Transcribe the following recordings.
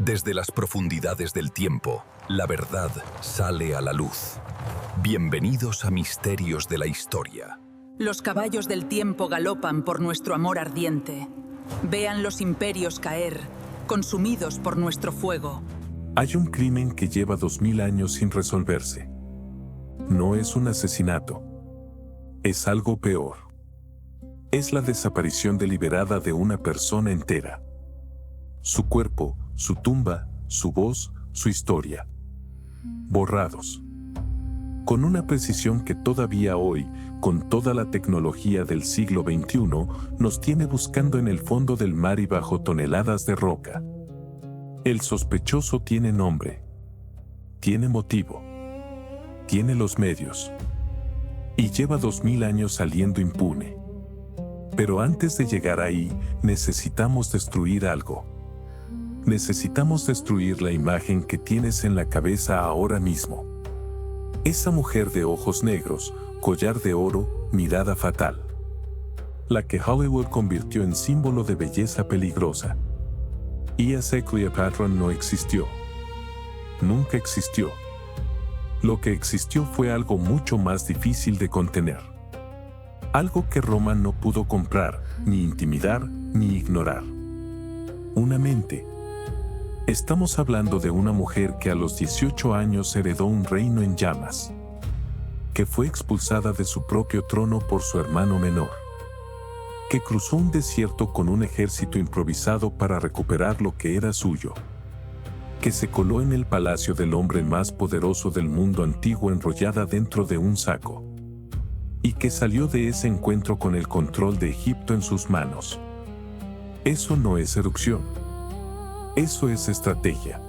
Desde las profundidades del tiempo, la verdad sale a la luz. Bienvenidos a Misterios de la Historia. Los caballos del tiempo galopan por nuestro amor ardiente. Vean los imperios caer, consumidos por nuestro fuego. Hay un crimen que lleva 2000 años sin resolverse. No es un asesinato. Es algo peor. Es la desaparición deliberada de una persona entera. Su cuerpo, su tumba, su voz, su historia. Borrados. Con una precisión que todavía hoy, con toda la tecnología del siglo XXI, nos tiene buscando en el fondo del mar y bajo toneladas de roca. El sospechoso tiene nombre. Tiene motivo. Tiene los medios. Y lleva 2000 años saliendo impune. Pero antes de llegar ahí, necesitamos destruir algo. Necesitamos destruir la imagen que tienes en la cabeza ahora mismo. Esa mujer de ojos negros, collar de oro, mirada fatal. La que Hollywood convirtió en símbolo de belleza peligrosa. Y esa Cleopatra no existió. Nunca existió. Lo que existió fue algo mucho más difícil de contener. Algo que Roma no pudo comprar, ni intimidar, ni ignorar. Una mente. Estamos hablando de una mujer que a los 18 años heredó un reino en llamas, que fue expulsada de su propio trono por su hermano menor, que cruzó un desierto con un ejército improvisado para recuperar lo que era suyo, que se coló en el palacio del hombre más poderoso del mundo antiguo enrollada dentro de un saco, y que salió de ese encuentro con el control de Egipto en sus manos. Eso no es seducción. Eso es estrategia.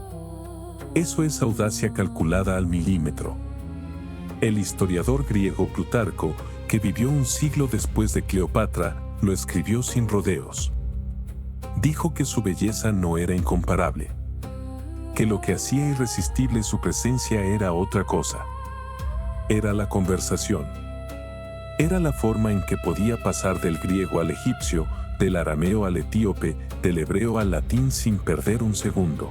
Eso es audacia calculada al milímetro. El historiador griego Plutarco, que vivió un siglo después de Cleopatra, lo escribió sin rodeos. Dijo que su belleza no era incomparable, que lo que hacía irresistible su presencia era otra cosa. Era la conversación. Era la forma en que podía pasar del griego al egipcio, del arameo al etíope, del hebreo al latín sin perder un segundo.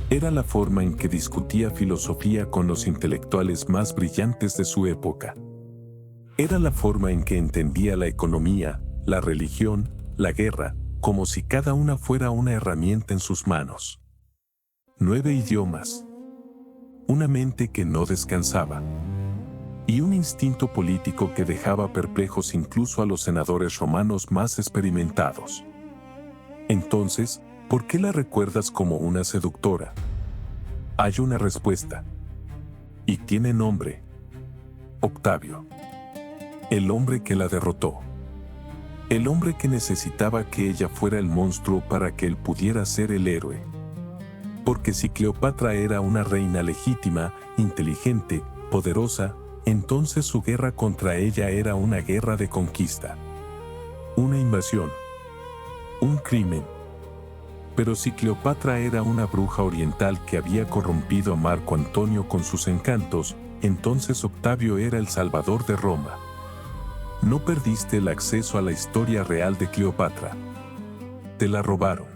Era la forma en que discutía filosofía con los intelectuales más brillantes de su época. Era la forma en que entendía la economía, la religión, la guerra, como si cada una fuera una herramienta en sus manos. 9 idiomas. Una mente que no descansaba. Y un instinto político que dejaba perplejos incluso a los senadores romanos más experimentados. Entonces, ¿por qué la recuerdas como una seductora? Hay una respuesta. Y tiene nombre. Octavio. El hombre que la derrotó. El hombre que necesitaba que ella fuera el monstruo para que él pudiera ser el héroe. Porque si Cleopatra era una reina legítima, inteligente, poderosa, entonces su guerra contra ella era una guerra de conquista. Una invasión. Un crimen. Pero si Cleopatra era una bruja oriental que había corrompido a Marco Antonio con sus encantos, entonces Octavio era el salvador de Roma. No perdiste el acceso a la historia real de Cleopatra. Te la robaron.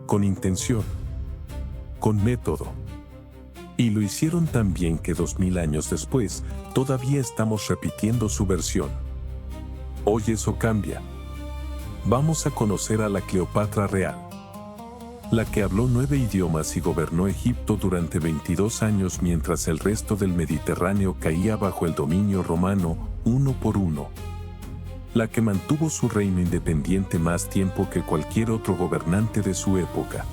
Con intención. Con método. Y lo hicieron tan bien que 2000 años después, todavía estamos repitiendo su versión. Hoy eso cambia. Vamos a conocer a la Cleopatra real. La que habló 9 idiomas y gobernó Egipto durante 22 años mientras el resto del Mediterráneo caía bajo el dominio romano, uno por uno. La que mantuvo su reino independiente más tiempo que cualquier otro gobernante de su época.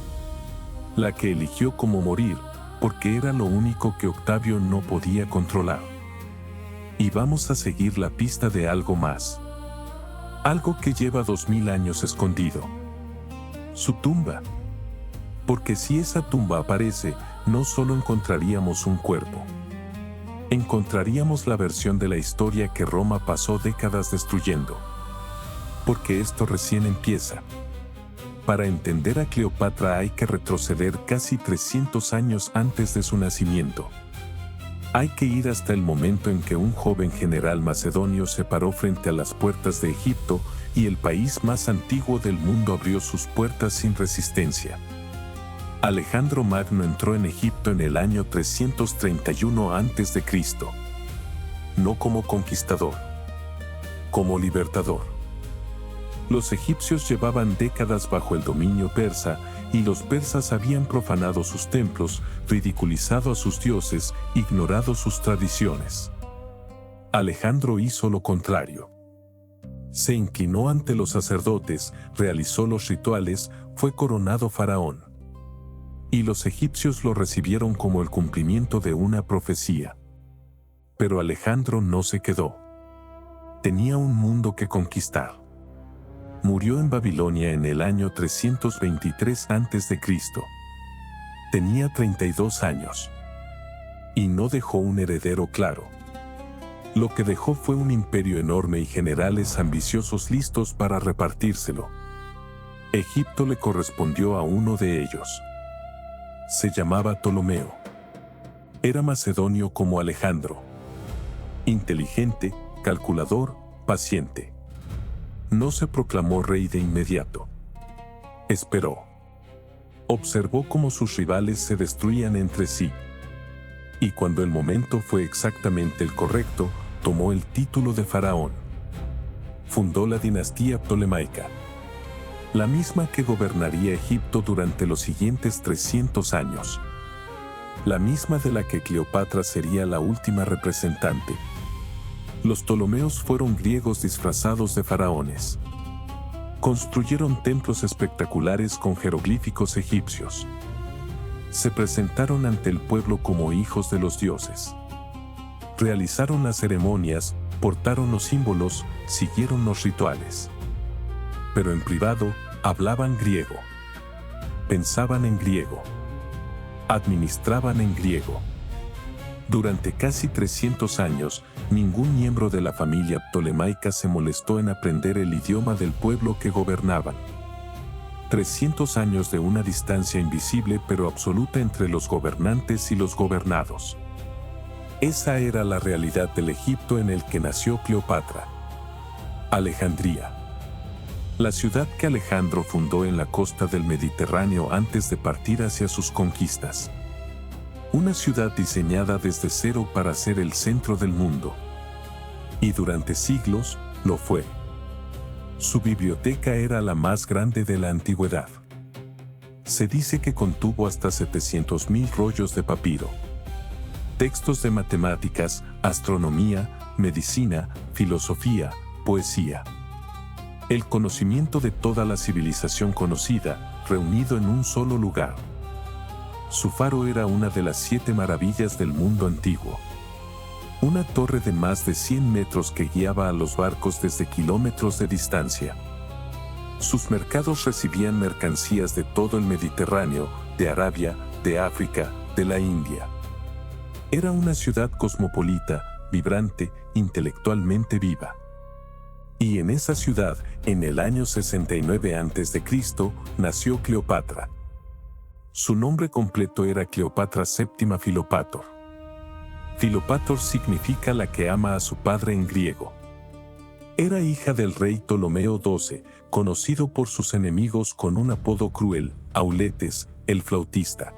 La que eligió cómo morir, porque era lo único que Octavio no podía controlar. Y vamos a seguir la pista de algo más. Algo que lleva 2000 años escondido. Su tumba. Porque si esa tumba aparece, no solo encontraríamos un cuerpo. Encontraríamos la versión de la historia que Roma pasó décadas destruyendo. Porque esto recién empieza. Para entender a Cleopatra hay que retroceder casi 300 años antes de su nacimiento. Hay que ir hasta el momento en que un joven general macedonio se paró frente a las puertas de Egipto y el país más antiguo del mundo abrió sus puertas sin resistencia. Alejandro Magno entró en Egipto en el año 331 a.C., no como conquistador, como libertador. Los egipcios llevaban décadas bajo el dominio persa y los persas habían profanado sus templos, ridiculizado a sus dioses, ignorado sus tradiciones. Alejandro hizo lo contrario. Se inclinó ante los sacerdotes, realizó los rituales, fue coronado faraón. Y los egipcios lo recibieron como el cumplimiento de una profecía. Pero Alejandro no se quedó. Tenía un mundo que conquistar. Murió en Babilonia en el año 323 a.C. Tenía 32 años. Y no dejó un heredero claro. Lo que dejó fue un imperio enorme y generales ambiciosos listos para repartírselo. Egipto le correspondió a uno de ellos. Se llamaba Ptolomeo. Era macedonio como Alejandro. Inteligente, calculador, paciente. No se proclamó rey de inmediato. Esperó. Observó cómo sus rivales se destruían entre sí. Y cuando el momento fue exactamente el correcto, tomó el título de faraón. Fundó la dinastía ptolemaica, la misma que gobernaría Egipto durante los siguientes 300 años. La misma de la que Cleopatra sería la última representante. Los ptolomeos fueron griegos disfrazados de faraones. Construyeron templos espectaculares con jeroglíficos egipcios. Se presentaron ante el pueblo como hijos de los dioses. Realizaron las ceremonias, portaron los símbolos, siguieron los rituales. Pero en privado, hablaban griego. Pensaban en griego. Administraban en griego. Durante casi 300 años, ningún miembro de la familia ptolemaica se molestó en aprender el idioma del pueblo que gobernaban. 300 años de una distancia invisible pero absoluta entre los gobernantes y los gobernados. Esa era la realidad del Egipto en el que nació Cleopatra. Alejandría. La ciudad que Alejandro fundó en la costa del Mediterráneo antes de partir hacia sus conquistas. Una ciudad diseñada desde cero para ser el centro del mundo. Y durante siglos, lo fue. Su biblioteca era la más grande de la antigüedad. Se dice que contuvo hasta 700.000 rollos de papiro. Textos de matemáticas, astronomía, medicina, filosofía, poesía. El conocimiento de toda la civilización conocida, reunido en un solo lugar. Su faro era una de las 7 maravillas del mundo antiguo. Una torre de más de 100 metros que guiaba a los barcos desde kilómetros de distancia. Sus mercados recibían mercancías de todo el Mediterráneo, de Arabia, de África, de la India. Era una ciudad cosmopolita, vibrante, intelectualmente viva. Y en esa ciudad, en el año 69 a.C., nació Cleopatra. Su nombre completo era Cleopatra VII Filopator. Filopator significa la que ama a su padre en griego. Era hija del rey Ptolomeo XII, conocido por sus enemigos con un apodo cruel, Auletes, el flautista.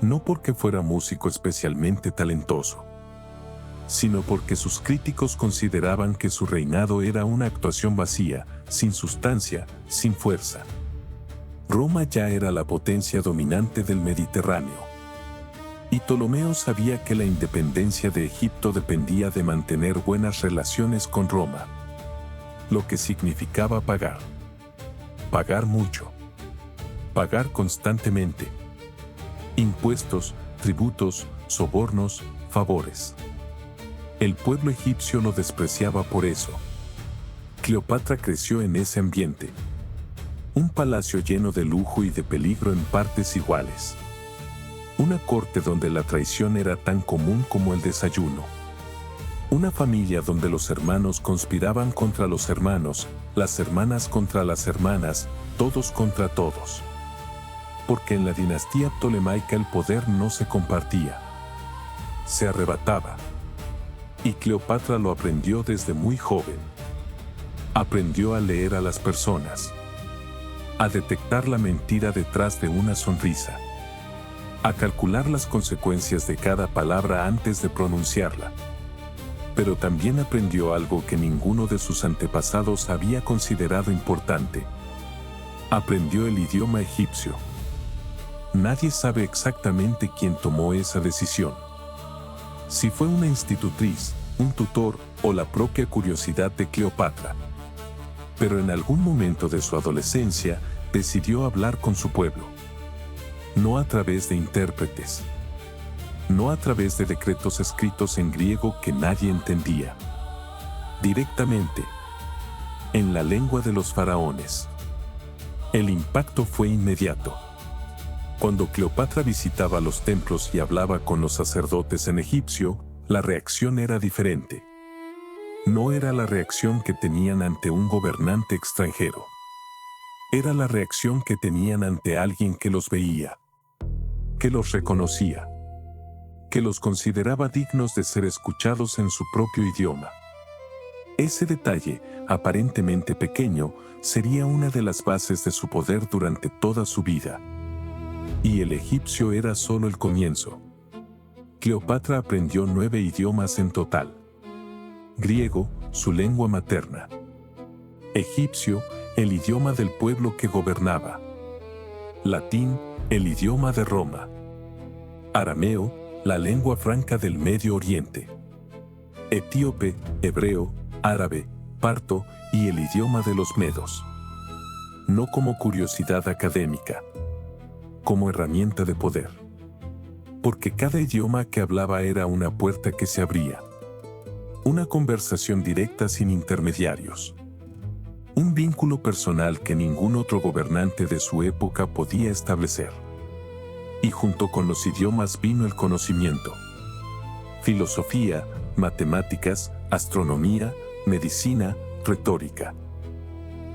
No porque fuera músico especialmente talentoso, sino porque sus críticos consideraban que su reinado era una actuación vacía, sin sustancia, sin fuerza. Roma ya era la potencia dominante del Mediterráneo. Y Ptolomeo sabía que la independencia de Egipto dependía de mantener buenas relaciones con Roma. Lo que significaba pagar. Pagar mucho. Pagar constantemente. Impuestos, tributos, sobornos, favores. El pueblo egipcio lo despreciaba por eso. Cleopatra creció en ese ambiente. Un palacio lleno de lujo y de peligro en partes iguales. Una corte donde la traición era tan común como el desayuno. Una familia donde los hermanos conspiraban contra los hermanos, las hermanas contra las hermanas, todos contra todos. Porque en la dinastía ptolemaica el poder no se compartía. Se arrebataba. Y Cleopatra lo aprendió desde muy joven. Aprendió a leer a las personas. a detectar la mentira detrás de una sonrisa, a calcular las consecuencias de cada palabra antes de pronunciarla. Pero también aprendió algo que ninguno de sus antepasados había considerado importante. Aprendió el idioma egipcio. Nadie sabe exactamente quién tomó esa decisión. Si fue una institutriz, un tutor o la propia curiosidad de Cleopatra. Pero en algún momento de su adolescencia decidió hablar con su pueblo. No a través de intérpretes. No a través de decretos escritos en griego que nadie entendía. Directamente, en la lengua de los faraones. El impacto fue inmediato. Cuando Cleopatra visitaba los templos y hablaba con los sacerdotes en egipcio, la reacción era diferente. No era la reacción que tenían ante un gobernante extranjero. Era la reacción que tenían ante alguien que los veía, que los reconocía, que los consideraba dignos de ser escuchados en su propio idioma. Ese detalle, aparentemente pequeño, sería una de las bases de su poder durante toda su vida. Y el egipcio era solo el comienzo. Cleopatra aprendió 9 idiomas en total. Griego, su lengua materna. Egipcio, el idioma del pueblo que gobernaba. Latín, el idioma de Roma. Arameo, la lengua franca del Medio Oriente. Etíope, hebreo, árabe, parto y el idioma de los medos. No como curiosidad académica, como herramienta de poder. Porque cada idioma que hablaba era una puerta que se abría. Una conversación directa sin intermediarios. Un vínculo personal que ningún otro gobernante de su época podía establecer. Y junto con los idiomas vino el conocimiento. Filosofía, matemáticas, astronomía, medicina, retórica.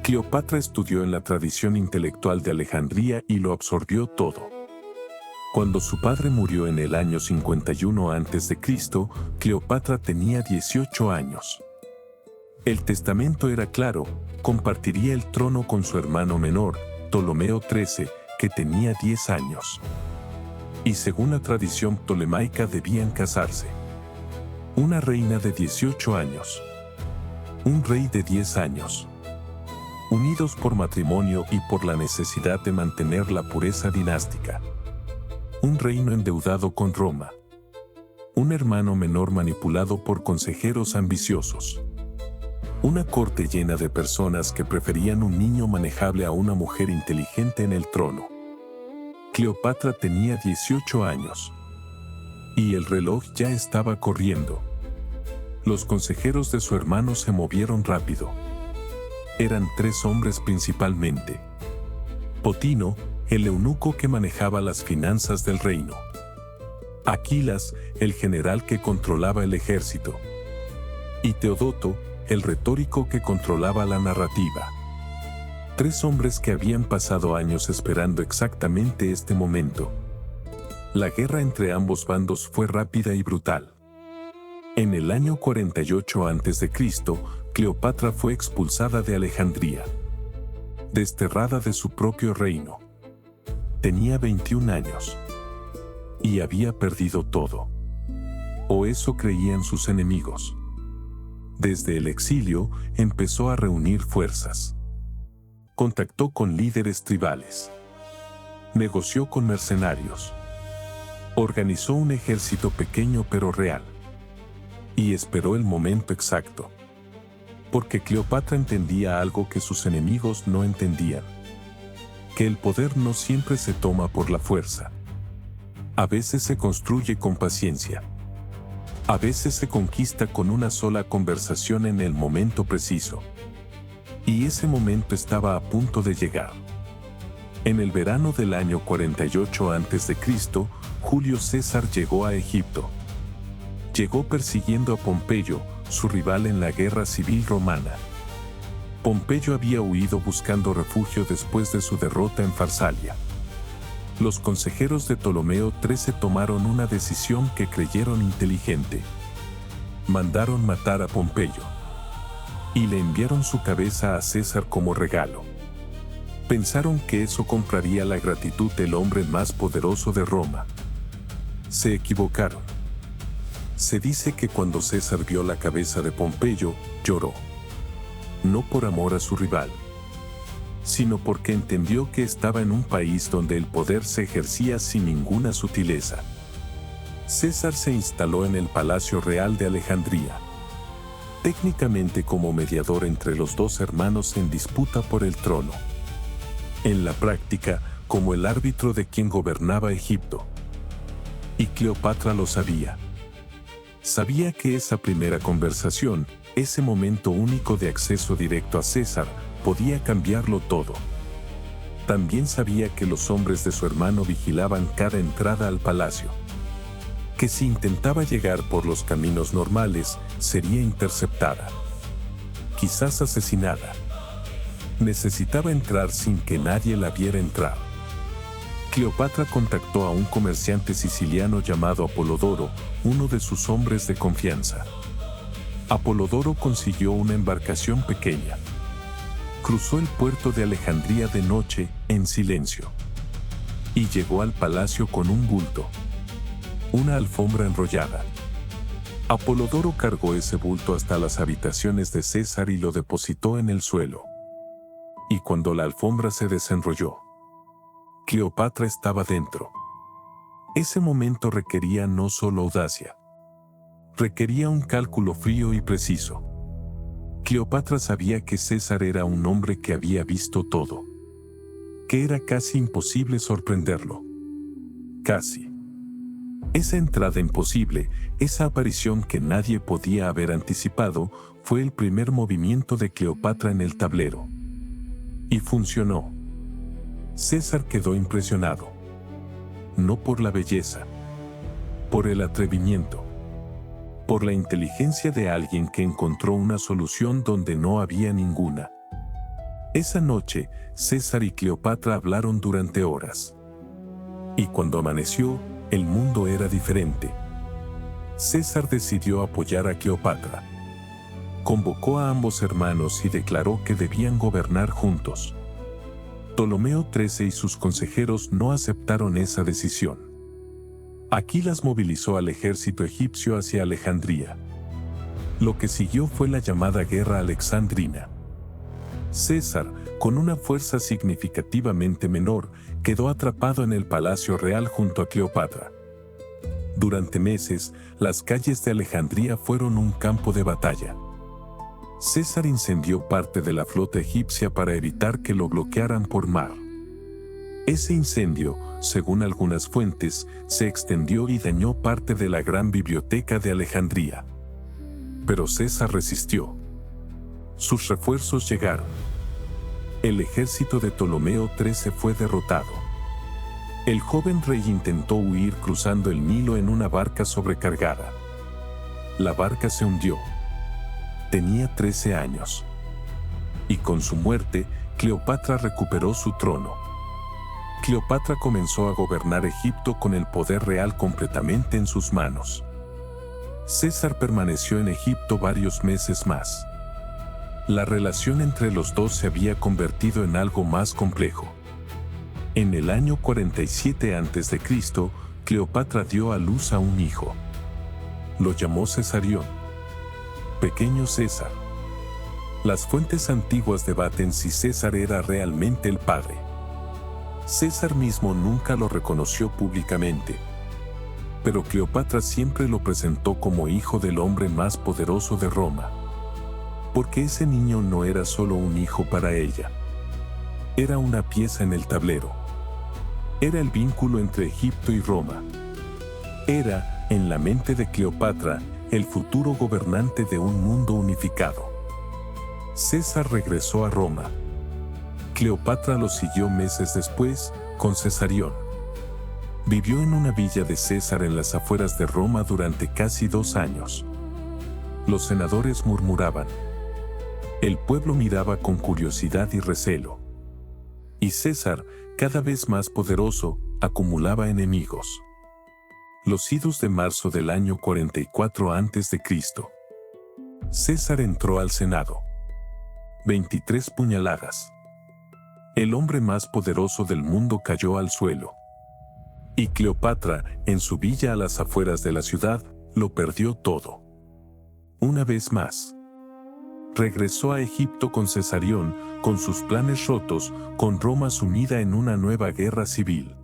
Cleopatra estudió en la tradición intelectual de Alejandría y lo absorbió todo. Cuando su padre murió en el año 51 a.C., Cleopatra tenía 18 años. El testamento era claro, compartiría el trono con su hermano menor, Ptolomeo XIII, que tenía 10 años. Y según la tradición ptolemaica debían casarse. Una reina de 18 años. Un rey de 10 años. Unidos por matrimonio y por la necesidad de mantener la pureza dinástica. Un reino endeudado con Roma. Un hermano menor manipulado por consejeros ambiciosos. Una corte llena de personas que preferían un niño manejable a una mujer inteligente en el trono. Cleopatra tenía 18 años. Y el reloj ya estaba corriendo. Los consejeros de su hermano se movieron rápido. Eran 3 hombres principalmente. Potino, el eunuco que manejaba las finanzas del reino. Aquilas, el general que controlaba el ejército. Y Teodoto, el retórico que controlaba la narrativa. 3 hombres que habían pasado años esperando exactamente este momento. La guerra entre ambos bandos fue rápida y brutal. En el año 48 a.C., Cleopatra fue expulsada de Alejandría. Desterrada de su propio reino. Tenía 21 años. Y había perdido todo. O eso creían sus enemigos. Desde el exilio, empezó a reunir fuerzas. Contactó con líderes tribales. Negoció con mercenarios. Organizó un ejército pequeño pero real. Y esperó el momento exacto. Porque Cleopatra entendía algo que sus enemigos no entendían. Que el poder no siempre se toma por la fuerza. A veces se construye con paciencia. A veces se conquista con una sola conversación en el momento preciso. Y ese momento estaba a punto de llegar. En el verano del año 48 a.C., Julio César llegó a Egipto. Llegó persiguiendo a Pompeyo, su rival en la guerra civil romana. Pompeyo había huido buscando refugio después de su derrota en Farsalia. Los consejeros de Ptolomeo XIII tomaron una decisión que creyeron inteligente. Mandaron matar a Pompeyo. Y le enviaron su cabeza a César como regalo. Pensaron que eso compraría la gratitud del hombre más poderoso de Roma. Se equivocaron. Se dice que cuando César vio la cabeza de Pompeyo, lloró. No por amor a su rival, sino porque entendió que estaba en un país donde el poder se ejercía sin ninguna sutileza. César se instaló en el Palacio Real de Alejandría, técnicamente como mediador entre los dos hermanos en disputa por el trono. En la práctica, como el árbitro de quien gobernaba Egipto. Y Cleopatra lo sabía. Sabía que esa primera conversación, ese momento único de acceso directo a César, podía cambiarlo todo. También sabía que los hombres de su hermano vigilaban cada entrada al palacio. Que si intentaba llegar por los caminos normales, sería interceptada. Quizás asesinada. Necesitaba entrar sin que nadie la viera entrar. Cleopatra contactó a un comerciante siciliano llamado Apolodoro, uno de sus hombres de confianza. Apolodoro consiguió una embarcación pequeña. Cruzó el puerto de Alejandría de noche, en silencio. Y llegó al palacio con un bulto. Una alfombra enrollada. Apolodoro cargó ese bulto hasta las habitaciones de César y lo depositó en el suelo. Y cuando la alfombra se desenrolló, Cleopatra estaba dentro. Ese momento requería no solo audacia. Requería un cálculo frío y preciso. Cleopatra sabía que César era un hombre que había visto todo. Que era casi imposible sorprenderlo. Casi. Esa entrada imposible, esa aparición que nadie podía haber anticipado, fue el primer movimiento de Cleopatra en el tablero. Y funcionó. César quedó impresionado. No por la belleza, por el atrevimiento, por la inteligencia de alguien que encontró una solución donde no había ninguna. Esa noche, César y Cleopatra hablaron durante horas. Y cuando amaneció, el mundo era diferente. César decidió apoyar a Cleopatra. Convocó a ambos hermanos y declaró que debían gobernar juntos. Ptolomeo XIII y sus consejeros no aceptaron esa decisión. Aquilas movilizó al ejército egipcio hacia Alejandría. Lo que siguió fue la llamada Guerra Alexandrina. César, con una fuerza significativamente menor, quedó atrapado en el Palacio Real junto a Cleopatra. Durante meses, las calles de Alejandría fueron un campo de batalla. César incendió parte de la flota egipcia para evitar que lo bloquearan por mar. Ese incendio, según algunas fuentes, se extendió y dañó parte de la gran biblioteca de Alejandría. Pero César resistió. Sus refuerzos llegaron. El ejército de Ptolomeo XIII fue derrotado. El joven rey intentó huir cruzando el Nilo en una barca sobrecargada. La barca se hundió. Tenía 13 años. Y con su muerte, Cleopatra recuperó su trono. Cleopatra comenzó a gobernar Egipto con el poder real completamente en sus manos. César permaneció en Egipto varios meses más. La relación entre los dos se había convertido en algo más complejo. En el año 47 a.C., Cleopatra dio a luz a un hijo. Lo llamó Cesarión. Pequeño César. Las fuentes antiguas debaten si César era realmente el padre. César mismo nunca lo reconoció públicamente. Pero Cleopatra siempre lo presentó como hijo del hombre más poderoso de Roma. Porque ese niño no era solo un hijo para ella. Era una pieza en el tablero. Era el vínculo entre Egipto y Roma. Era, en la mente de Cleopatra, el futuro gobernante de un mundo unificado. César regresó a Roma. Cleopatra lo siguió meses después, con Cesarión. Vivió en una villa de César en las afueras de Roma durante casi 2 años. Los senadores murmuraban. El pueblo miraba con curiosidad y recelo. Y César, cada vez más poderoso, acumulaba enemigos. Los idos de marzo del año 44 a.C. César entró al Senado. 23 puñaladas. El hombre más poderoso del mundo cayó al suelo. Y Cleopatra, en su villa a las afueras de la ciudad, lo perdió todo. Una vez más. Regresó a Egipto con Cesarión, con sus planes rotos, con Roma sumida en una nueva guerra civil.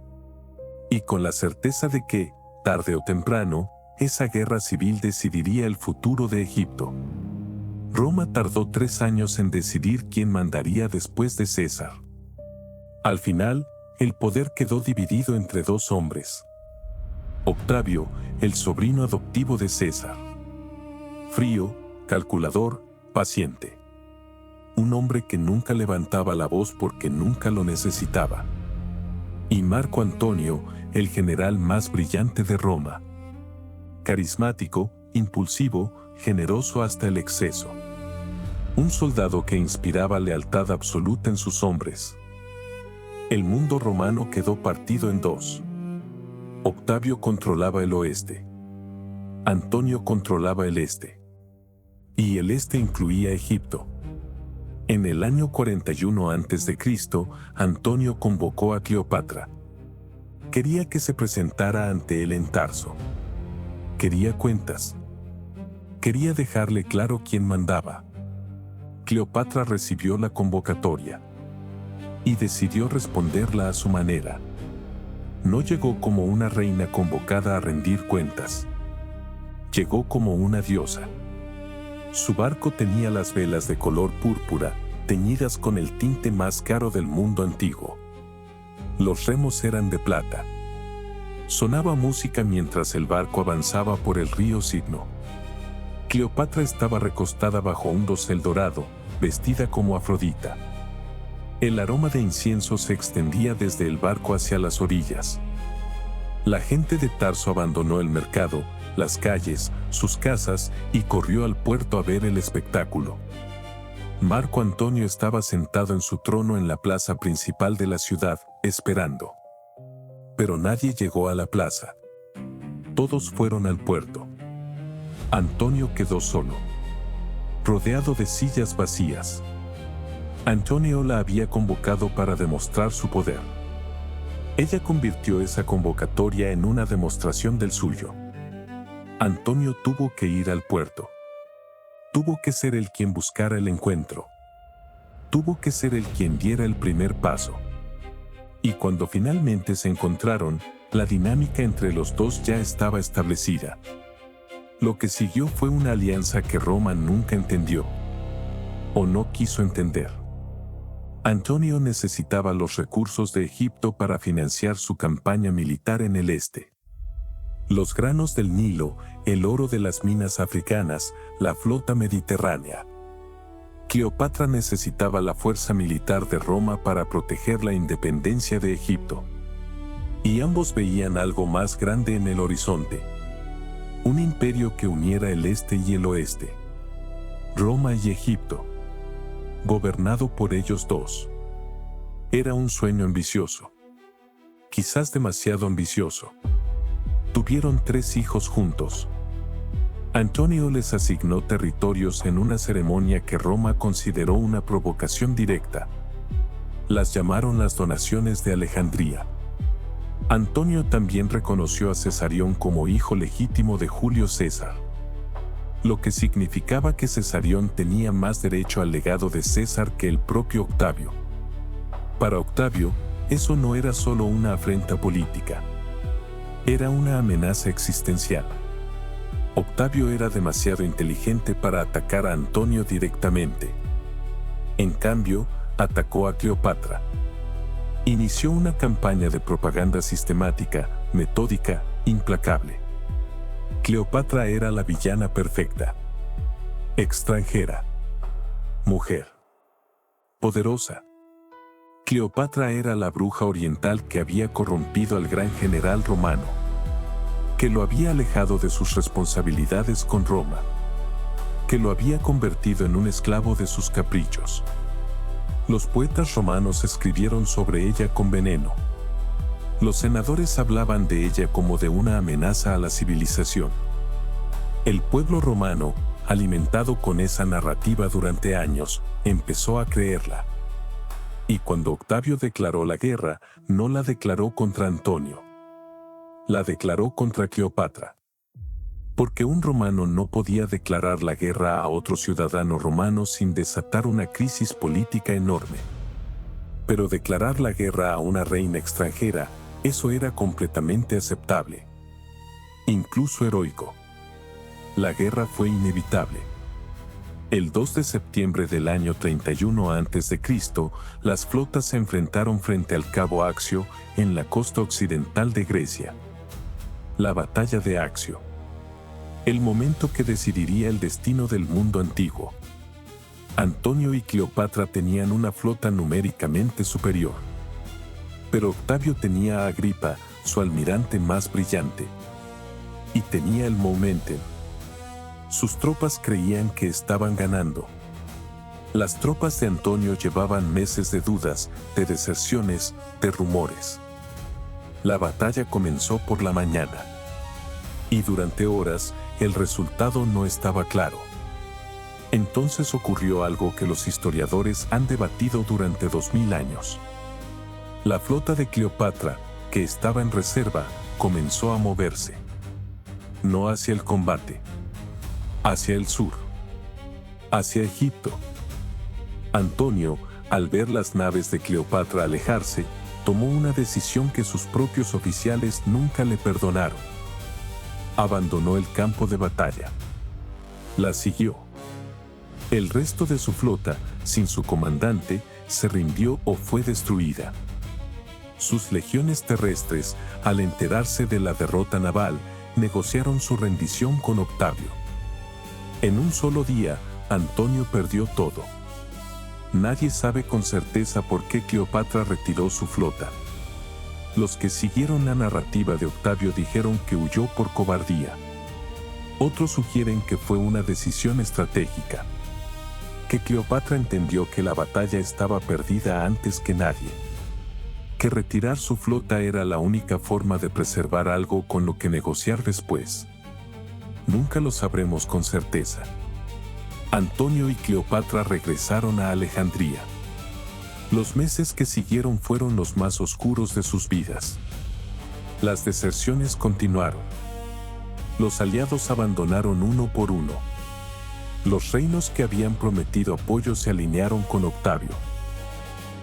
Y con la certeza de que, tarde o temprano, esa guerra civil decidiría el futuro de Egipto. Roma tardó 3 años en decidir quién mandaría después de César. Al final, el poder quedó dividido entre 2 hombres. Octavio, el sobrino adoptivo de César. Frío, calculador, paciente. Un hombre que nunca levantaba la voz porque nunca lo necesitaba. Y Marco Antonio, el general más brillante de Roma. Carismático, impulsivo, generoso hasta el exceso. Un soldado que inspiraba lealtad absoluta en sus hombres. El mundo romano quedó partido en 2. Octavio controlaba el oeste. Antonio controlaba el este. Y el este incluía Egipto. En el año 41 a.C., Antonio convocó a Cleopatra. Quería que se presentara ante él en Tarso. Quería cuentas. Quería dejarle claro quién mandaba. Cleopatra recibió la convocatoria y decidió responderla a su manera. No llegó como una reina convocada a rendir cuentas. Llegó como una diosa. Su barco tenía las velas de color púrpura, teñidas con el tinte más caro del mundo antiguo. Los remos eran de plata. Sonaba música mientras el barco avanzaba por el río Cigno. Cleopatra estaba recostada bajo un dosel dorado, vestida como Afrodita. El aroma de incienso se extendía desde el barco hacia las orillas. La gente de Tarso abandonó el mercado, las calles, sus casas y corrió al puerto a ver el espectáculo. Marco Antonio estaba sentado en su trono en la plaza principal de la ciudad, esperando. Pero nadie llegó a la plaza. Todos fueron al puerto. Antonio quedó solo, rodeado de sillas vacías. Antonio la había convocado para demostrar su poder. Ella convirtió esa convocatoria en una demostración del suyo. Antonio tuvo que ir al puerto. Tuvo que ser él quien buscara el encuentro. Tuvo que ser él quien diera el primer paso. Y cuando finalmente se encontraron, la dinámica entre los dos ya estaba establecida. Lo que siguió fue una alianza que Roma nunca entendió. O no quiso entender. Antonio necesitaba los recursos de Egipto para financiar su campaña militar en el este. Los granos del Nilo, el oro de las minas africanas, la flota mediterránea. Cleopatra necesitaba la fuerza militar de Roma para proteger la independencia de Egipto. Y ambos veían algo más grande en el horizonte. Un imperio que uniera el este y el oeste. Roma y Egipto. Gobernado por ellos dos. Era un sueño ambicioso. Quizás demasiado ambicioso. Tuvieron 3 hijos juntos. Antonio les asignó territorios en una ceremonia que Roma consideró una provocación directa. Las llamaron las donaciones de Alejandría. Antonio también reconoció a Cesarión como hijo legítimo de Julio César, lo que significaba que Cesarión tenía más derecho al legado de César que el propio Octavio. Para Octavio, eso no era solo una afrenta política. Era una amenaza existencial. Octavio era demasiado inteligente para atacar a Antonio directamente. En cambio, atacó a Cleopatra. Inició una campaña de propaganda sistemática, metódica, implacable. Cleopatra era la villana perfecta. Extranjera. Mujer. Poderosa. Cleopatra era la bruja oriental que había corrompido al gran general romano, que lo había alejado de sus responsabilidades con Roma, que lo había convertido en un esclavo de sus caprichos. Los poetas romanos escribieron sobre ella con veneno. Los senadores hablaban de ella como de una amenaza a la civilización. El pueblo romano, alimentado con esa narrativa durante años, empezó a creerla. Y cuando Octavio declaró la guerra, no la declaró contra Antonio. La declaró contra Cleopatra. Porque un romano no podía declarar la guerra a otro ciudadano romano sin desatar una crisis política enorme. Pero declarar la guerra a una reina extranjera, eso era completamente aceptable. Incluso heroico. La guerra fue inevitable. El 2 de septiembre del año 31 a.C., las flotas se enfrentaron frente al cabo Accio, en la costa occidental de Grecia. La batalla de Accio. El momento que decidiría el destino del mundo antiguo. Antonio y Cleopatra tenían una flota numéricamente superior. Pero Octavio tenía a Agripa, su almirante más brillante. Y tenía el momentum. Sus tropas creían que estaban ganando. Las tropas de Antonio llevaban meses de dudas, de deserciones, de rumores. La batalla comenzó por la mañana. Y durante horas, el resultado no estaba claro. Entonces ocurrió algo que los historiadores han debatido durante 2000 años. La flota de Cleopatra, que estaba en reserva, comenzó a moverse. No hacia el combate. Hacia el sur. Hacia Egipto. Antonio, al ver las naves de Cleopatra alejarse, tomó una decisión que sus propios oficiales nunca le perdonaron. Abandonó el campo de batalla. La siguió. El resto de su flota, sin su comandante, se rindió o fue destruida. Sus legiones terrestres, al enterarse de la derrota naval, negociaron su rendición con Octavio. En un solo día, Antonio perdió todo. Nadie sabe con certeza por qué Cleopatra retiró su flota. Los que siguieron la narrativa de Octavio dijeron que huyó por cobardía. Otros sugieren que fue una decisión estratégica. Que Cleopatra entendió que la batalla estaba perdida antes que nadie. Que retirar su flota era la única forma de preservar algo con lo que negociar después. Nunca lo sabremos con certeza. Antonio y Cleopatra regresaron a Alejandría. Los meses que siguieron fueron los más oscuros de sus vidas. Las deserciones continuaron. Los aliados abandonaron uno por uno. Los reinos que habían prometido apoyo se alinearon con Octavio.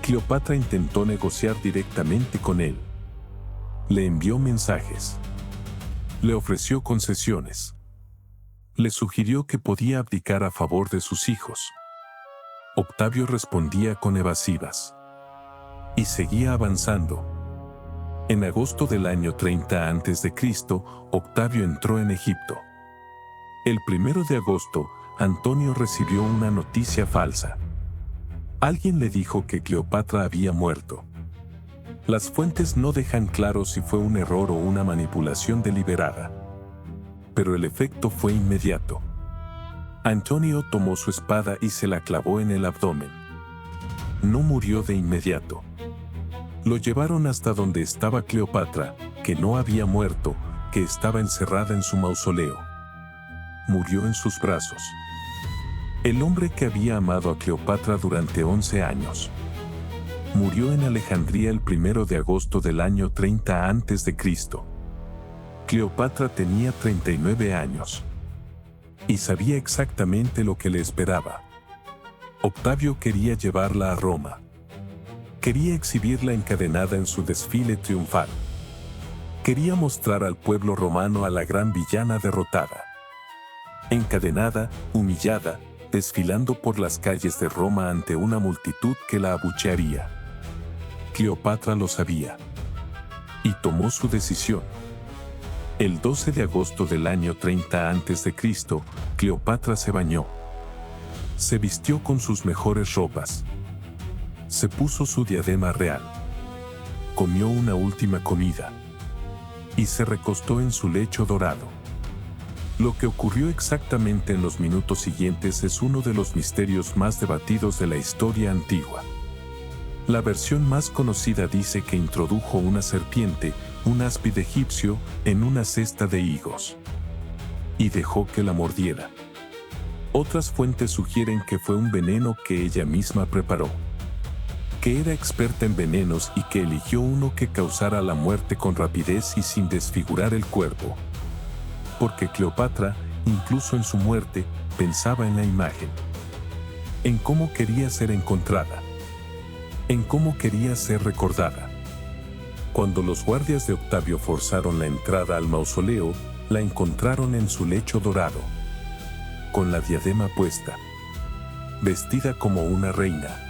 Cleopatra intentó negociar directamente con él. Le envió mensajes. Le ofreció concesiones. Le sugirió que podía abdicar a favor de sus hijos. Octavio respondía con evasivas. Y seguía avanzando. En agosto del año 30 a.C., Octavio entró en Egipto. El 1 de agosto, Antonio recibió una noticia falsa. Alguien le dijo que Cleopatra había muerto. Las fuentes no dejan claro si fue un error o una manipulación deliberada. Pero el efecto fue inmediato. Antonio tomó su espada y se la clavó en el abdomen. No murió de inmediato. Lo llevaron hasta donde estaba Cleopatra, que no había muerto, que estaba encerrada en su mausoleo. Murió en sus brazos. El hombre que había amado a Cleopatra durante 11 años. Murió en Alejandría el 1 de agosto del año 30 a.C. Cleopatra tenía 39 años. Y sabía exactamente lo que le esperaba. Octavio quería llevarla a Roma. Quería exhibirla encadenada en su desfile triunfal. Quería mostrar al pueblo romano a la gran villana derrotada. Encadenada, humillada, desfilando por las calles de Roma ante una multitud que la abuchearía. Cleopatra lo sabía. Y tomó su decisión. El 12 de agosto del año 30 a.C., Cleopatra se bañó. Se vistió con sus mejores ropas. Se puso su diadema real. Comió una última comida. Y se recostó en su lecho dorado. Lo que ocurrió exactamente en los minutos siguientes es uno de los misterios más debatidos de la historia antigua. La versión más conocida dice que introdujo una serpiente, un áspide egipcio, en una cesta de higos. Y dejó que la mordiera. Otras fuentes sugieren que fue un veneno que ella misma preparó. que era experta en venenos y que eligió uno que causara la muerte con rapidez y sin desfigurar el cuerpo. Porque Cleopatra, incluso en su muerte, pensaba en la imagen, en cómo quería ser encontrada, en cómo quería ser recordada. Cuando los guardias de Octavio forzaron la entrada al mausoleo, la encontraron en su lecho dorado, con la diadema puesta, vestida como una reina.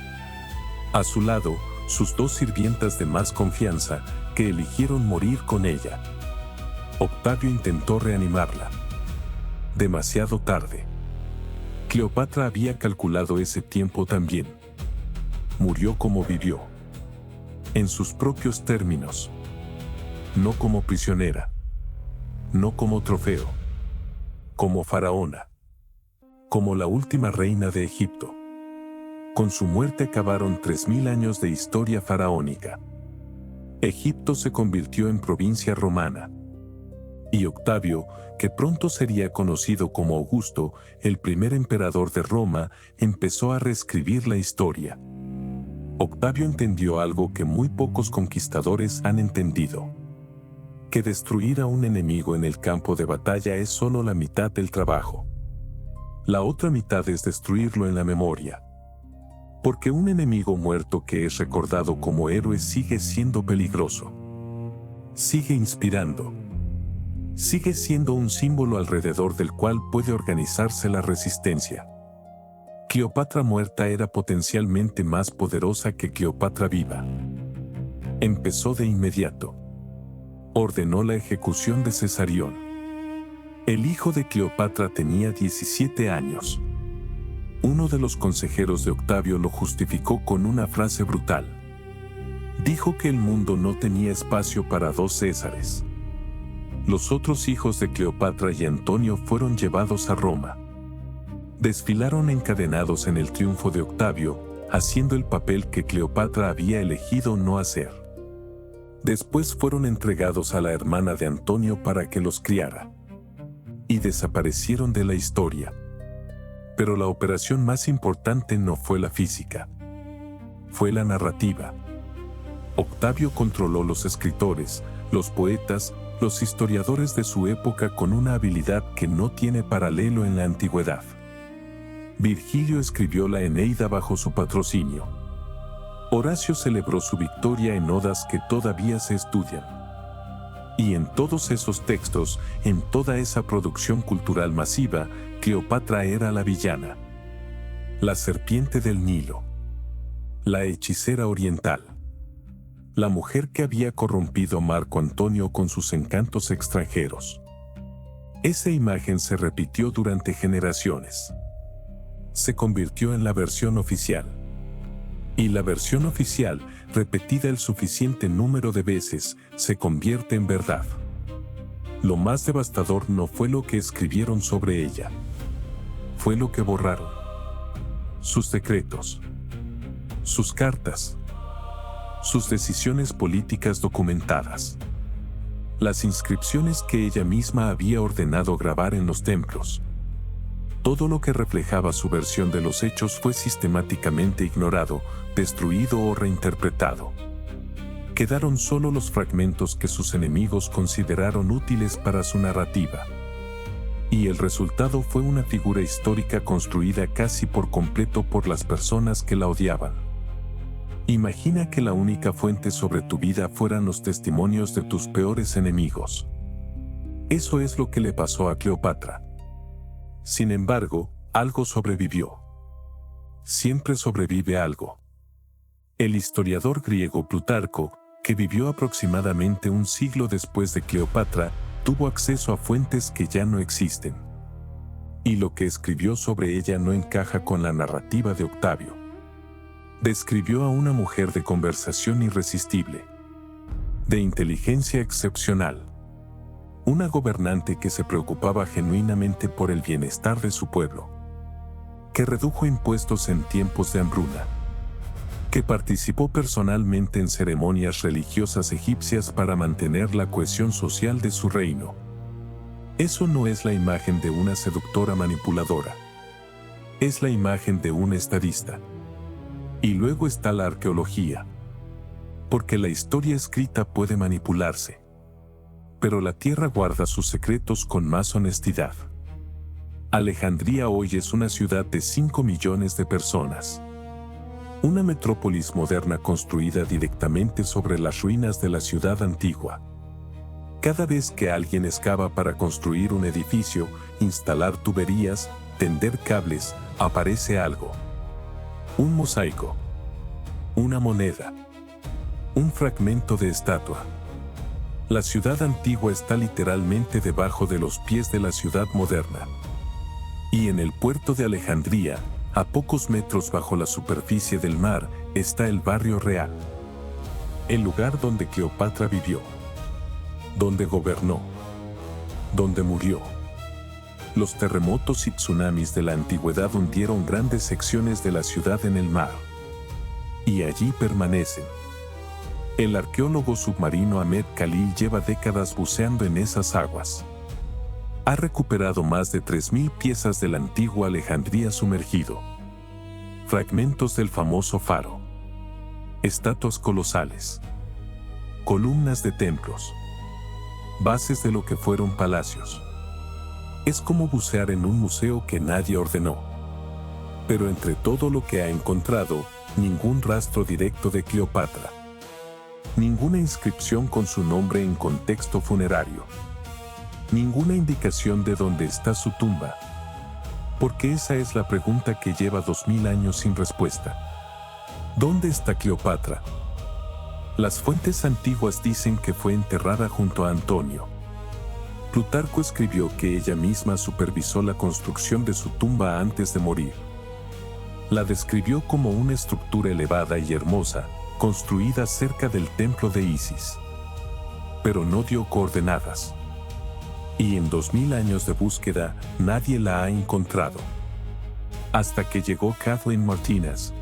A su lado, sus dos sirvientas de más confianza, que eligieron morir con ella. Octavio intentó reanimarla. Demasiado tarde. Cleopatra había calculado ese tiempo también. Murió como vivió. En sus propios términos. No como prisionera. No como trofeo. Como faraona. Como la última reina de Egipto. Con su muerte acabaron 3000 años de historia faraónica. Egipto se convirtió en provincia romana. Y Octavio, que pronto sería conocido como Augusto, el primer emperador de Roma, empezó a reescribir la historia. Octavio entendió algo que muy pocos conquistadores han entendido: que destruir a un enemigo en el campo de batalla es solo la mitad del trabajo. La otra mitad es destruirlo en la memoria. Porque un enemigo muerto que es recordado como héroe sigue siendo peligroso. Sigue inspirando. Sigue siendo un símbolo alrededor del cual puede organizarse la resistencia. Cleopatra muerta era potencialmente más poderosa que Cleopatra viva. Empezó de inmediato. Ordenó la ejecución de Cesarión. El hijo de Cleopatra tenía 17 años. Uno de los consejeros de Octavio lo justificó con una frase brutal. Dijo que el mundo no tenía espacio para dos Césares. Los otros hijos de Cleopatra y Antonio fueron llevados a Roma. Desfilaron encadenados en el triunfo de Octavio, haciendo el papel que Cleopatra había elegido no hacer. Después fueron entregados a la hermana de Antonio para que los criara. Y desaparecieron de la historia. Pero la operación más importante no fue la física. Fue la narrativa. Octavio controló los escritores, los poetas, los historiadores de su época con una habilidad que no tiene paralelo en la antigüedad. Virgilio escribió la Eneida bajo su patrocinio. Horacio celebró su victoria en odas que todavía se estudian. Y en todos esos textos, en toda esa producción cultural masiva, Cleopatra era la villana. La serpiente del Nilo. La hechicera oriental. La mujer que había corrompido a Marco Antonio con sus encantos extranjeros. Esa imagen se repitió durante generaciones. Se convirtió en la versión oficial. Y la versión oficial, repetida el suficiente número de veces, se convierte en verdad. Lo más devastador no fue lo que escribieron sobre ella. Fue lo que borraron. Sus decretos. Sus cartas. Sus decisiones políticas documentadas. Las inscripciones que ella misma había ordenado grabar en los templos. Todo lo que reflejaba su versión de los hechos fue sistemáticamente ignorado, destruido o reinterpretado. Quedaron solo los fragmentos que sus enemigos consideraron útiles para su narrativa. Y el resultado fue una figura histórica construida casi por completo por las personas que la odiaban. Imagina que la única fuente sobre tu vida fueran los testimonios de tus peores enemigos. Eso es lo que le pasó a Cleopatra. Sin embargo, algo sobrevivió. Siempre sobrevive algo. El historiador griego Plutarco, que vivió aproximadamente un siglo después de Cleopatra, tuvo acceso a fuentes que ya no existen. Y lo que escribió sobre ella no encaja con la narrativa de Octavio. Describió a una mujer de conversación irresistible, de inteligencia excepcional, una gobernante que se preocupaba genuinamente por el bienestar de su pueblo, que redujo impuestos en tiempos de hambruna, que participó personalmente en ceremonias religiosas egipcias para mantener la cohesión social de su reino. Eso no es la imagen de una seductora manipuladora. Es la imagen de un estadista. Y luego está la arqueología. Porque la historia escrita puede manipularse. Pero la tierra guarda sus secretos con más honestidad. Alejandría hoy es una ciudad de 5 millones de personas. Una metrópolis moderna construida directamente sobre las ruinas de la ciudad antigua. Cada vez que alguien excava para construir un edificio, instalar tuberías, tender cables, aparece algo. Un mosaico. Una moneda. Un fragmento de estatua. La ciudad antigua está literalmente debajo de los pies de la ciudad moderna. Y en el puerto de Alejandría, a pocos metros bajo la superficie del mar, está el barrio real. El lugar donde Cleopatra vivió. Donde gobernó. Donde murió. Los terremotos y tsunamis de la antigüedad hundieron grandes secciones de la ciudad en el mar. Y allí permanecen. El arqueólogo submarino Ahmed Khalil lleva décadas buceando en esas aguas. Ha recuperado más de 3.000 piezas de la antigua Alejandría sumergido. Fragmentos del famoso faro. Estatuas colosales. Columnas de templos. Bases de lo que fueron palacios. Es como bucear en un museo que nadie ordenó. Pero entre todo lo que ha encontrado, ningún rastro directo de Cleopatra. Ninguna inscripción con su nombre en contexto funerario. Ninguna indicación de dónde está su tumba. Porque esa es la pregunta que lleva 2000 años sin respuesta. ¿Dónde está Cleopatra? Las fuentes antiguas dicen que fue enterrada junto a Antonio. Plutarco escribió que ella misma supervisó la construcción de su tumba antes de morir. La describió como una estructura elevada y hermosa, construida cerca del templo de Isis. Pero no dio coordenadas. Y en 2000 años de búsqueda, nadie la ha encontrado. Hasta que llegó Kathleen Martínez.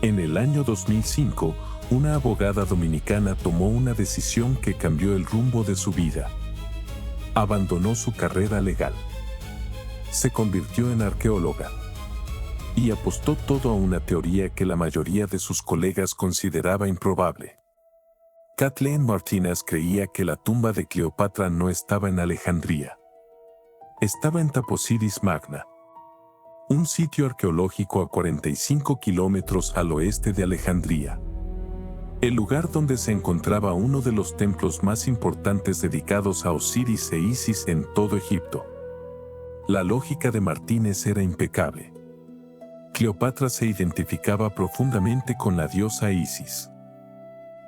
En el año 2005, una abogada dominicana tomó una decisión que cambió el rumbo de su vida. Abandonó su carrera legal. Se convirtió en arqueóloga. Y apostó todo a una teoría que la mayoría de sus colegas consideraba improbable. Kathleen Martínez creía que la tumba de Cleopatra no estaba en Alejandría. Estaba en Taposiris Magna, un sitio arqueológico a 45 kilómetros al oeste de Alejandría. El lugar donde se encontraba uno de los templos más importantes dedicados a Osiris e Isis en todo Egipto. La lógica de Martínez era impecable. Cleopatra se identificaba profundamente con la diosa Isis.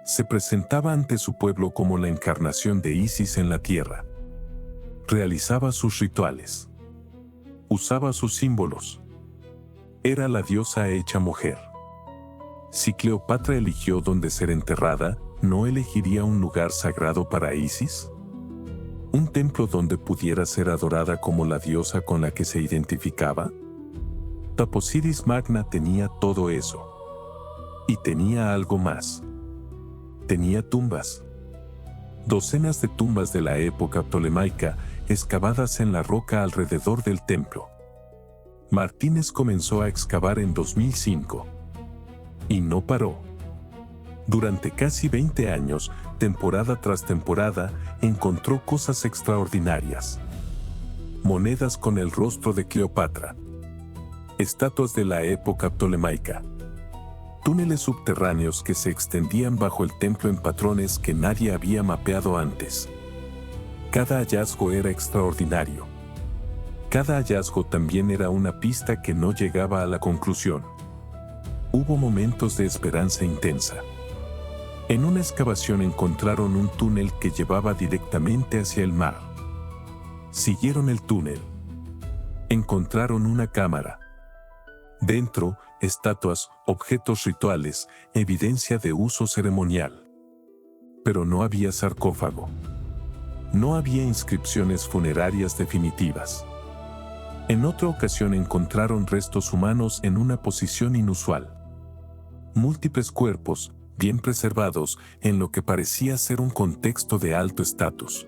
Se presentaba ante su pueblo como la encarnación de Isis en la tierra. Realizaba sus rituales. Usaba sus símbolos. Era la diosa hecha mujer. Si Cleopatra eligió dónde ser enterrada, ¿no elegiría un lugar sagrado para Isis? ¿Un templo donde pudiera ser adorada como la diosa con la que se identificaba? Taposiris Magna tenía todo eso. Y tenía algo más. Tenía tumbas. Docenas de tumbas de la época ptolemaica excavadas en la roca alrededor del templo. Martínez comenzó a excavar en 2005. Y no paró. Durante casi 20 años, temporada tras temporada, encontró cosas extraordinarias. Monedas con el rostro de Cleopatra. Estatuas de la época ptolemaica. Túneles subterráneos que se extendían bajo el templo en patrones que nadie había mapeado antes. Cada hallazgo era extraordinario. Cada hallazgo también era una pista que no llegaba a la conclusión. Hubo momentos de esperanza intensa. En una excavación encontraron un túnel que llevaba directamente hacia el mar. Siguieron el túnel. Encontraron una cámara. Dentro, estatuas, objetos rituales, evidencia de uso ceremonial. Pero no había sarcófago. No había inscripciones funerarias definitivas. En otra ocasión encontraron restos humanos en una posición inusual. Múltiples cuerpos, bien preservados, en lo que parecía ser un contexto de alto estatus.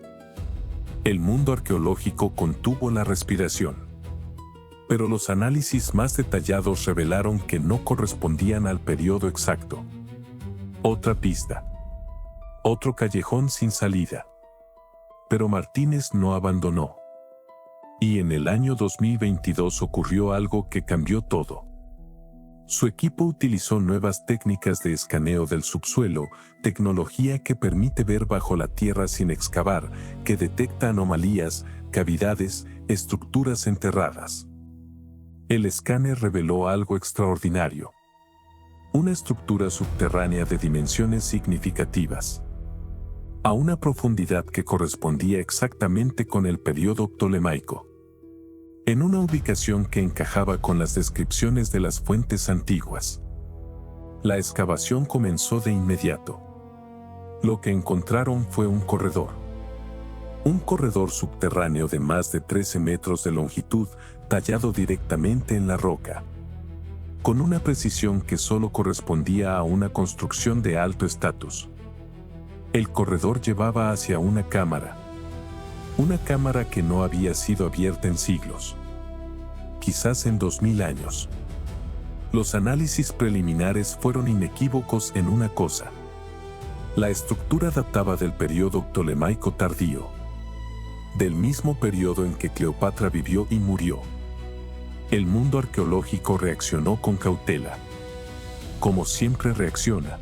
El mundo arqueológico contuvo la respiración. pero los análisis más detallados revelaron que no correspondían al periodo exacto. Otra pista. Otro callejón sin salida. Pero Martínez no abandonó. Y en el año 2022 ocurrió algo que cambió todo. Su equipo utilizó nuevas técnicas de escaneo del subsuelo, tecnología que permite ver bajo la tierra sin excavar, que detecta anomalías, cavidades, estructuras enterradas. El escáner reveló algo extraordinario. Una estructura subterránea de dimensiones significativas. A una profundidad que correspondía exactamente con el periodo ptolemaico. En una ubicación que encajaba con las descripciones de las fuentes antiguas. La excavación comenzó de inmediato. Lo que encontraron fue un corredor. Un corredor subterráneo de más de 13 metros de longitud, tallado directamente en la roca. Con una precisión que solo correspondía a una construcción de alto estatus. El corredor llevaba hacia una cámara. Una cámara que no había sido abierta en siglos. Quizás en 2000 años. Los análisis preliminares fueron inequívocos en una cosa. La estructura databa del periodo ptolemaico tardío. Del mismo periodo en que Cleopatra vivió y murió. El mundo arqueológico reaccionó con cautela. Como siempre reacciona.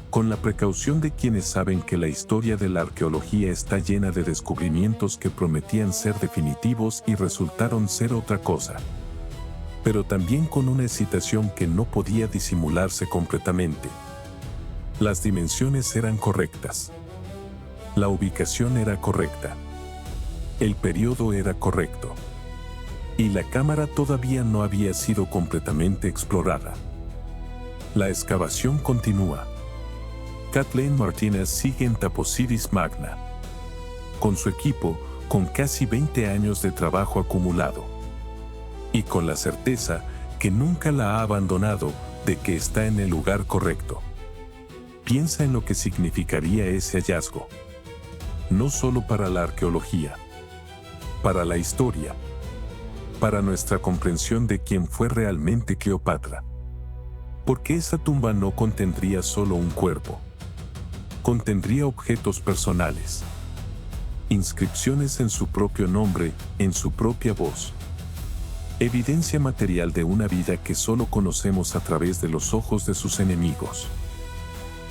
Con la precaución de quienes saben que la historia de la arqueología está llena de descubrimientos que prometían ser definitivos y resultaron ser otra cosa. Pero también con una excitación que no podía disimularse completamente. Las dimensiones eran correctas. La ubicación era correcta. El periodo era correcto. Y la cámara todavía no había sido completamente explorada. La excavación continúa. Kathleen Martínez sigue en Taposiris Magna. Con su equipo, con casi 20 años de trabajo acumulado. Y con la certeza que nunca la ha abandonado de que está en el lugar correcto. Piensa en lo que significaría ese hallazgo. No solo para la arqueología. Para la historia. Para nuestra comprensión de quién fue realmente Cleopatra. Porque esa tumba no contendría solo un cuerpo. Contendría objetos personales. Inscripciones en su propio nombre, en su propia voz. Evidencia material de una vida que solo conocemos a través de los ojos de sus enemigos.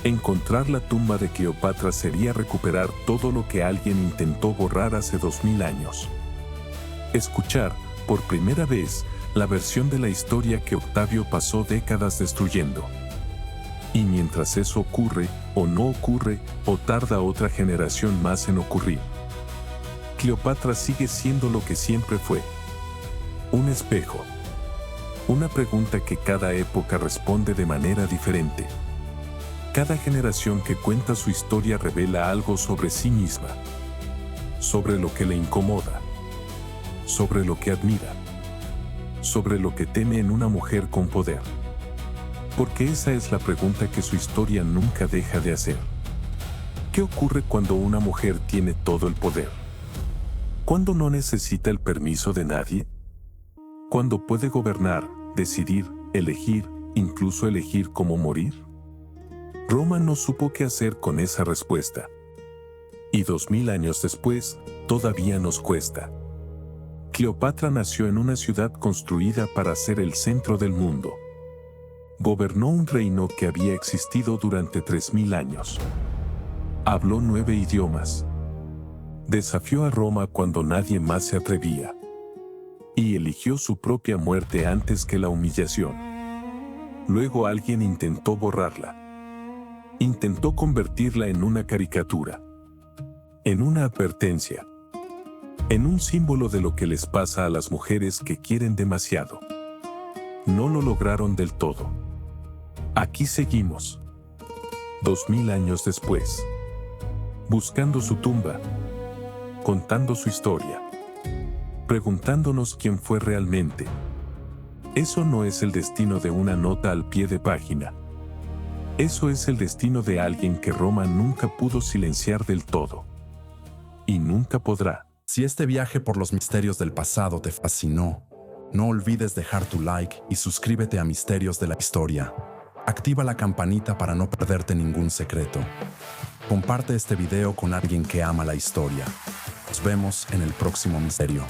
Encontrar la tumba de Cleopatra sería recuperar todo lo que alguien intentó borrar hace 2000 años. Escuchar, por primera vez, la versión de la historia que Octavio pasó décadas destruyendo. Y mientras eso ocurre, o no ocurre, o tarda otra generación más en ocurrir. Cleopatra sigue siendo lo que siempre fue. Un espejo. Una pregunta que cada época responde de manera diferente. Cada generación que cuenta su historia revela algo sobre sí misma. Sobre lo que le incomoda. Sobre lo que admira. Sobre lo que teme en una mujer con poder. Porque esa es la pregunta que su historia nunca deja de hacer. ¿Qué ocurre cuando una mujer tiene todo el poder? ¿Cuándo no necesita el permiso de nadie? ¿Cuándo puede gobernar, decidir, elegir, incluso elegir cómo morir? Roma no supo qué hacer con esa respuesta. Y 2000 años después, todavía nos cuesta. Cleopatra nació en una ciudad construida para ser el centro del mundo. Gobernó un reino que había existido durante 3000 años. Habló 9 idiomas. Desafió a Roma cuando nadie más se atrevía. Y eligió su propia muerte antes que la humillación. Luego alguien intentó borrarla. Intentó convertirla en una caricatura. En una advertencia. En un símbolo de lo que les pasa a las mujeres que quieren demasiado. No lo lograron del todo. Aquí seguimos. 2000 años después. Buscando su tumba. Contando su historia. Preguntándonos quién fue realmente. Eso no es el destino de una nota al pie de página. Eso es el destino de alguien que Roma nunca pudo silenciar del todo. Y nunca podrá. Si este viaje por los misterios del pasado te fascinó, No olvides dejar tu like y suscríbete a Misterios de la Historia. Activa la campanita para no perderte ningún secreto. Comparte este video con alguien que ama la historia. Nos vemos en el próximo misterio.